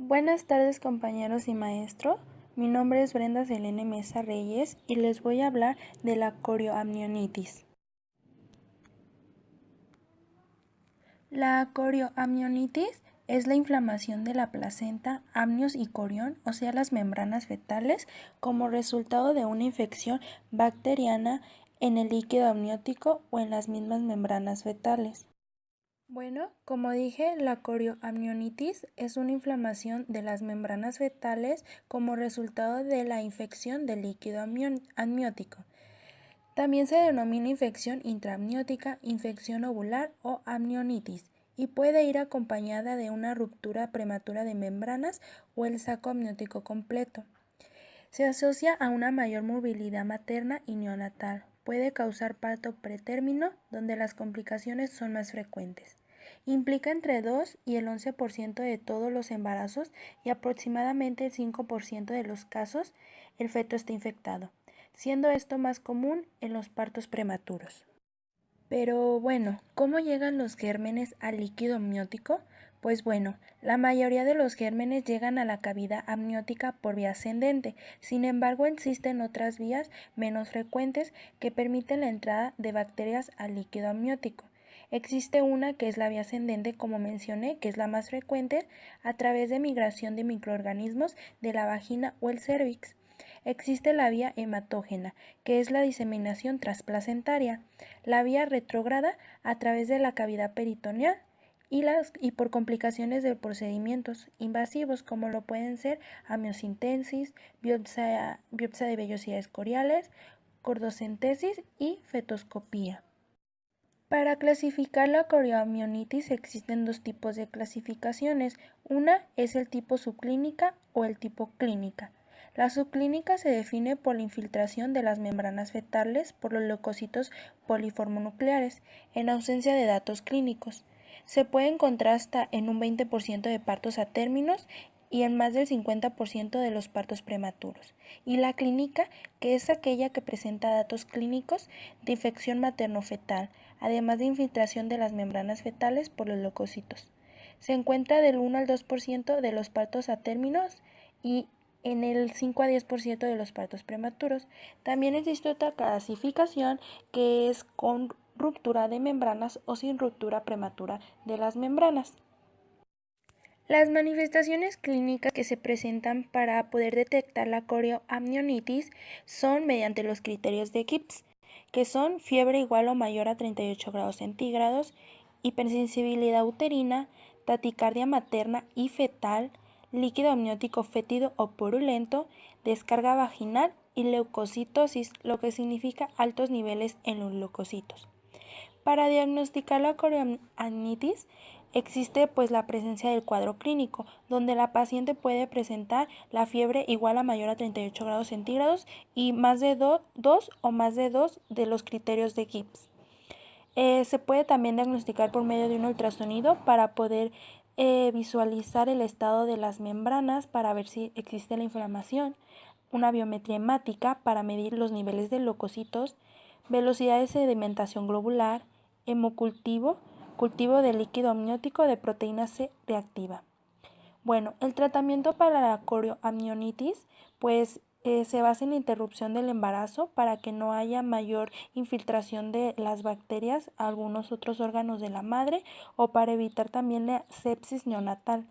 Buenas tardes compañeros y maestro, mi nombre es Brenda Selene Mesa Reyes y les voy a hablar de la corioamnionitis. La corioamnionitis es la inflamación de la placenta, amnios y corión, o sea las membranas fetales, como resultado de una infección bacteriana en el líquido amniótico o en las mismas membranas fetales. Bueno, como dije, la corioamnionitis es una inflamación de las membranas fetales como resultado de la infección del líquido amniótico. También se denomina infección intraamniótica, infección ovular o amnionitis y puede ir acompañada de una ruptura prematura de membranas o el saco amniótico completo. Se asocia a una mayor movilidad materna y neonatal. Puede causar parto pretérmino, donde las complicaciones son más frecuentes. Implica entre 2 y el 11% de todos los embarazos y aproximadamente el 5% de los casos el feto está infectado, siendo esto más común en los partos prematuros. Pero bueno, ¿cómo llegan los gérmenes al líquido amniótico? Pues bueno, la mayoría de los gérmenes llegan a la cavidad amniótica por vía ascendente, sin embargo existen otras vías menos frecuentes que permiten la entrada de bacterias al líquido amniótico. Existe una que es la vía ascendente, como mencioné, que es la más frecuente, a través de migración de microorganismos de la vagina o el cérvix. Existe la vía hematógena, que es la diseminación transplacentaria, la vía retrógrada a través de la cavidad peritoneal y por complicaciones de procedimientos invasivos como lo pueden ser amniocentesis, biopsia de vellosidades coriales, cordocentesis y fetoscopía. Para clasificar la corioamnionitis existen dos tipos de clasificaciones. Una es el tipo subclínica o el tipo clínica. La subclínica se define por la infiltración de las membranas fetales por los leucocitos poliformonucleares, en ausencia de datos clínicos. Se puede encontrar hasta en un 20% de partos a términos y en más del 50% de los partos prematuros. Y la clínica, que es aquella que presenta datos clínicos de infección materno-fetal, además de infiltración de las membranas fetales por los leucocitos. Se encuentra del 1 al 2% de los partos a términos y en el 5 a 10% de los partos prematuros. También existe otra clasificación que es con ruptura de membranas o sin ruptura prematura de las membranas. Las manifestaciones clínicas que se presentan para poder detectar la corioamnionitis son mediante los criterios de Gibbs, que son fiebre igual o mayor a 38 grados centígrados, hipersensibilidad uterina, taticardia materna y fetal, líquido amniótico fétido o purulento, descarga vaginal y leucocitosis, lo que significa altos niveles en los leucocitos. Para diagnosticar la corioamnionitis existe la presencia del cuadro clínico, donde la paciente puede presentar la fiebre igual a mayor a 38 grados centígrados y más de 2 o más de 2 de los criterios de Gibbs. Se puede también diagnosticar por medio de un ultrasonido para poder visualizar el estado de las membranas para ver si existe la inflamación, una biometría hemática para medir los niveles de leucocitos, velocidad de sedimentación globular, hemocultivo, cultivo de líquido amniótico de proteína C reactiva. Bueno, el tratamiento para la corioamnionitis se basa en la interrupción del embarazo para que no haya mayor infiltración de las bacterias a algunos otros órganos de la madre o para evitar también la sepsis neonatal.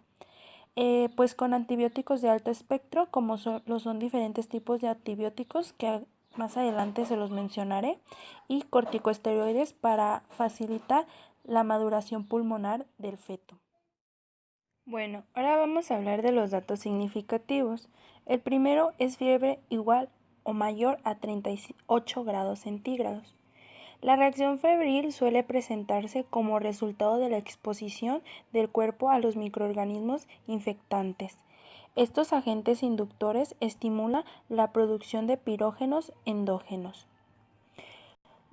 Con antibióticos de alto espectro, como son diferentes tipos de antibióticos que más adelante se los mencionaré, y corticosteroides para facilitar la maduración pulmonar del feto. Bueno, ahora vamos a hablar de los datos significativos. El primero es fiebre igual o mayor a 38 grados centígrados. La reacción febril suele presentarse como resultado de la exposición del cuerpo a los microorganismos infectantes. Estos agentes inductores estimulan la producción de pirógenos endógenos,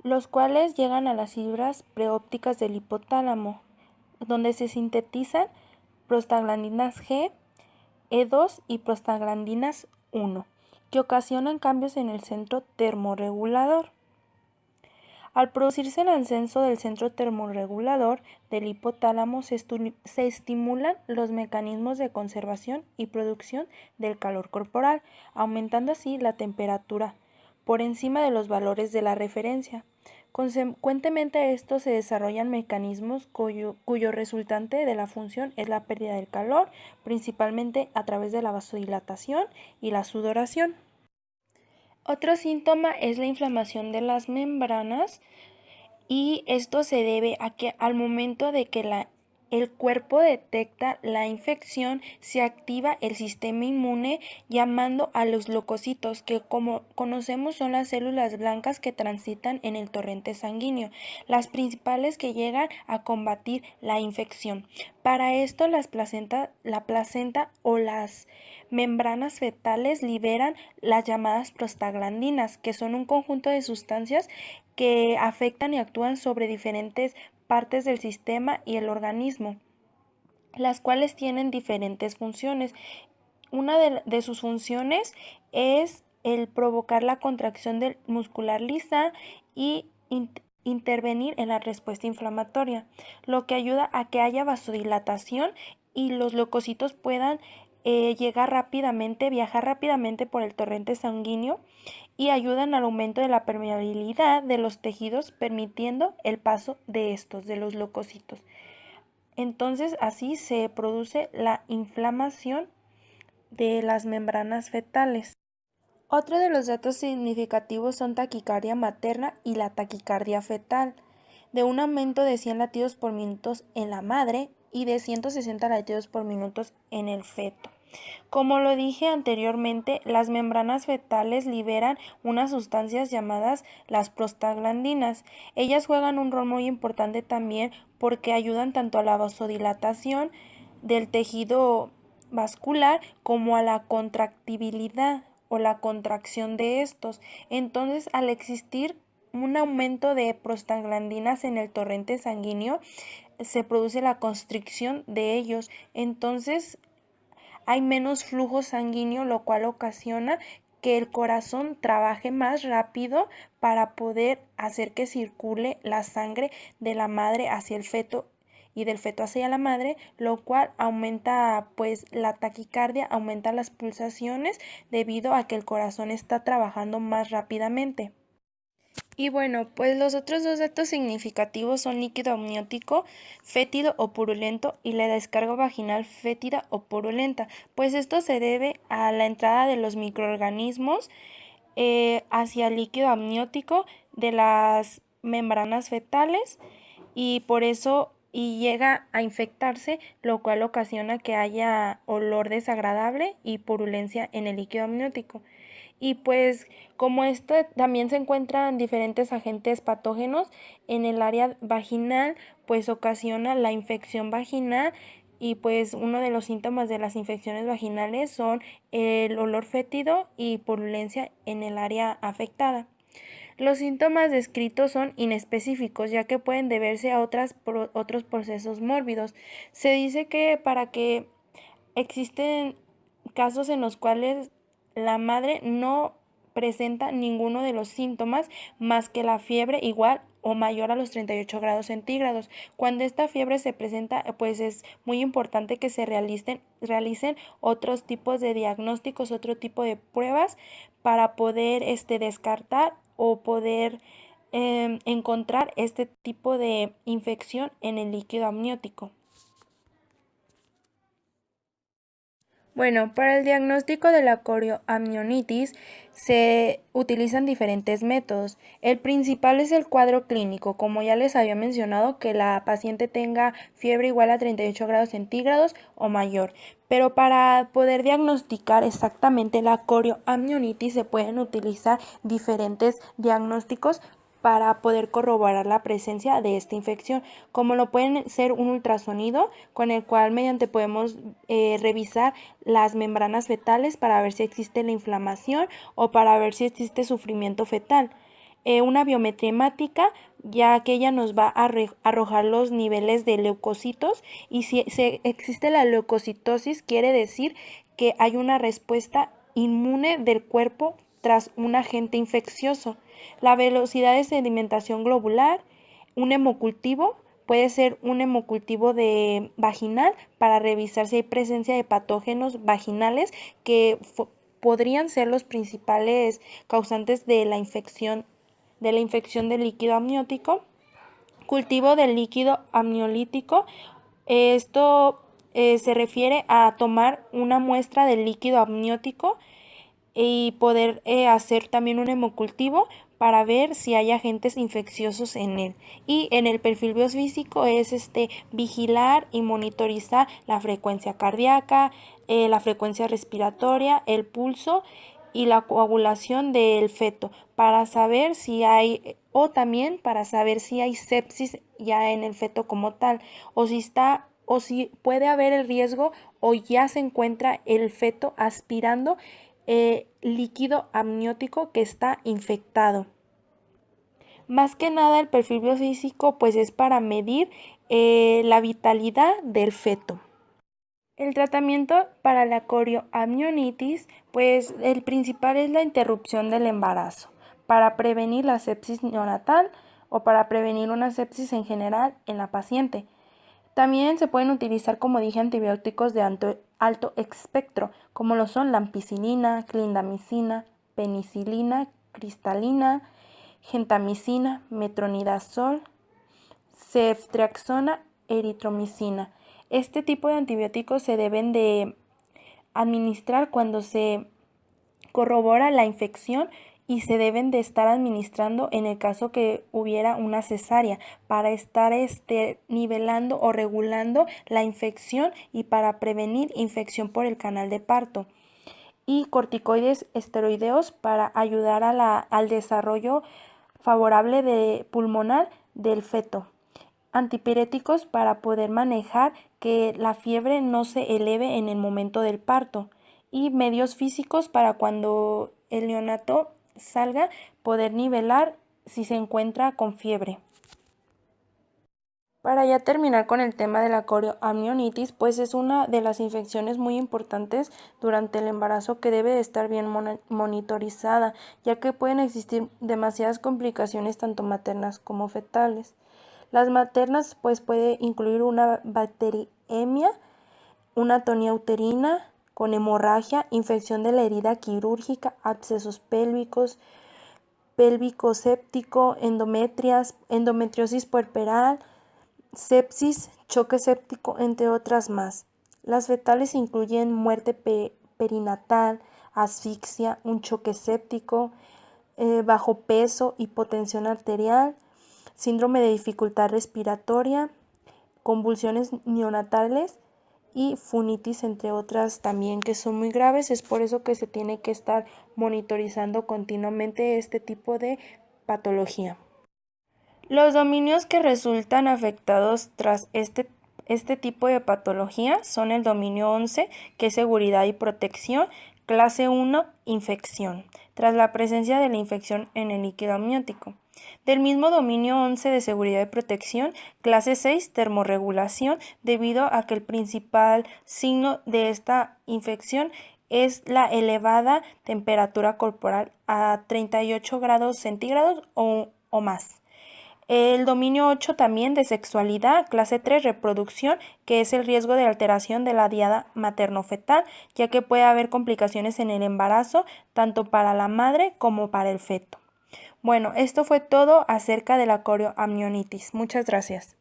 los cuales llegan a las fibras preópticas del hipotálamo, donde se sintetizan prostaglandinas G, E2 y prostaglandinas 1, que ocasionan cambios en el centro termorregulador. Al producirse el ascenso del centro termorregulador del hipotálamo, se estimulan los mecanismos de conservación y producción del calor corporal, aumentando así la temperatura por encima de los valores de la referencia. Consecuentemente a esto se desarrollan mecanismos cuyo resultante de la función es la pérdida del calor, principalmente a través de la vasodilatación y la sudoración. Otro síntoma es la inflamación de las membranas, y esto se debe a que al momento de que el cuerpo detecta la infección, se activa el sistema inmune llamando a los leucocitos, que como conocemos son las células blancas que transitan en el torrente sanguíneo, las principales que llegan a combatir la infección. Para esto la placenta o las membranas fetales liberan las llamadas prostaglandinas, que son un conjunto de sustancias que afectan y actúan sobre diferentes partes del sistema y el organismo, las cuales tienen diferentes funciones. Una de sus funciones es el provocar la contracción muscular lisa y intervenir en la respuesta inflamatoria, lo que ayuda a que haya vasodilatación y los leucocitos puedan viajar rápidamente por el torrente sanguíneo y ayudan al aumento de la permeabilidad de los tejidos, permitiendo el paso de los leucocitos. Entonces, así se produce la inflamación de las membranas fetales. Otro de los datos significativos son taquicardia materna y la taquicardia fetal, de un aumento de 100 latidos por minuto en la madre y de 160 latidos por minuto en el feto. Como lo dije anteriormente, las membranas fetales liberan unas sustancias llamadas las prostaglandinas. Ellas juegan un rol muy importante también porque ayudan tanto a la vasodilatación del tejido vascular como a la contractibilidad o la contracción de estos. Entonces, al existir un aumento de prostaglandinas en el torrente sanguíneo, se produce la constricción de ellos. Entonces, hay menos flujo sanguíneo, lo cual ocasiona que el corazón trabaje más rápido para poder hacer que circule la sangre de la madre hacia el feto y del feto hacia la madre, lo cual aumenta pues la taquicardia, aumenta las pulsaciones debido a que el corazón está trabajando más rápidamente. Y bueno, pues los otros dos datos significativos son líquido amniótico fétido o purulento y la descarga vaginal fétida o purulenta, pues esto se debe a la entrada de los microorganismos hacia el líquido amniótico de las membranas fetales y por eso llega a infectarse, lo cual ocasiona que haya olor desagradable y purulencia en el líquido amniótico. Y pues como esto también se encuentran diferentes agentes patógenos en el área vaginal, pues ocasiona la infección vaginal y pues uno de los síntomas de las infecciones vaginales son el olor fétido y purulencia en el área afectada. Los síntomas descritos son inespecíficos, ya que pueden deberse a otros procesos mórbidos. Se dice que para que existen casos en los cuales la madre no presenta ninguno de los síntomas más que la fiebre igual o mayor a los 38 grados centígrados. Cuando esta fiebre se presenta, pues es muy importante que se realicen otros tipos de diagnósticos, otro tipo de pruebas para poder descartar o poder encontrar este tipo de infección en el líquido amniótico. Bueno, para el diagnóstico de la corioamnionitis se utilizan diferentes métodos. El principal es el cuadro clínico, como ya les había mencionado, que la paciente tenga fiebre igual a 38 grados centígrados o mayor. Pero para poder diagnosticar exactamente la corioamnionitis se pueden utilizar diferentes diagnósticos para poder corroborar la presencia de esta infección, como lo pueden ser un ultrasonido, con el cual mediante podemos revisar las membranas fetales para ver si existe la inflamación o para ver si existe sufrimiento fetal. Una biometría hemática, ya que ella nos va a arrojar los niveles de leucocitos, y si existe la leucocitosis quiere decir que hay una respuesta inmune del cuerpo tras un agente infeccioso. La velocidad de sedimentación globular, un hemocultivo, puede ser un hemocultivo vaginal para revisar si hay presencia de patógenos vaginales que podrían ser los principales causantes de la infección del líquido amniótico. Cultivo del líquido amniolítico. Esto se refiere a tomar una muestra del líquido amniótico y poder hacer también un hemocultivo para ver si hay agentes infecciosos en él. Y en el perfil biofísico es vigilar y monitorizar la frecuencia cardíaca, la frecuencia respiratoria, el pulso y la coagulación del feto para saber si hay, o también para saber si hay sepsis ya en el feto como tal, o si puede haber el riesgo o ya se encuentra el feto aspirando líquido amniótico que está infectado. Más que nada el perfil biofísico pues es para medir la vitalidad del feto. El tratamiento para la corioamnionitis, pues el principal es la interrupción del embarazo para prevenir la sepsis neonatal o para prevenir una sepsis en general en la paciente. También se pueden utilizar, como dije, antibióticos de alto espectro, como lo son la ampicilina, clindamicina, penicilina, cristalina, gentamicina, metronidazol, ceftriaxona, eritromicina. Este tipo de antibióticos se deben de administrar cuando se corrobora la infección y se deben de estar administrando en el caso que hubiera una cesárea para estar nivelando o regulando la infección y para prevenir infección por el canal de parto. Y corticoides esteroideos para ayudar al desarrollo favorable pulmonar del feto. Antipiréticos para poder manejar que la fiebre no se eleve en el momento del parto. Y medios físicos para cuando el neonato salga poder nivelar si se encuentra con fiebre. Para ya terminar con el tema de la corioamnionitis, pues es una de las infecciones muy importantes durante el embarazo que debe de estar bien monitorizada, ya que pueden existir demasiadas complicaciones tanto maternas como fetales. Las maternas pues puede incluir una bacteriemia, una atonía uterina con hemorragia, infección de la herida quirúrgica, abscesos pélvicos, pélvico séptico, endometriosis puerperal, sepsis, choque séptico, entre otras más. Las fetales incluyen muerte perinatal, asfixia, un choque séptico, bajo peso, hipotensión arterial, síndrome de dificultad respiratoria, convulsiones neonatales y funitis, entre otras también que son muy graves. Es por eso que se tiene que estar monitorizando continuamente este tipo de patología. Los dominios que resultan afectados tras este tipo de patología son el dominio 11, que es seguridad y protección, clase 1, infección, tras la presencia de la infección en el líquido amniótico. Del mismo dominio 11 de seguridad y protección, clase 6, termorregulación, debido a que el principal signo de esta infección es la elevada temperatura corporal a 38 grados centígrados o más. El dominio 8 también de sexualidad, clase 3, reproducción, que es el riesgo de alteración de la diada materno-fetal, ya que puede haber complicaciones en el embarazo, tanto para la madre como para el feto. Bueno, esto fue todo acerca de la corioamnionitis. Muchas gracias.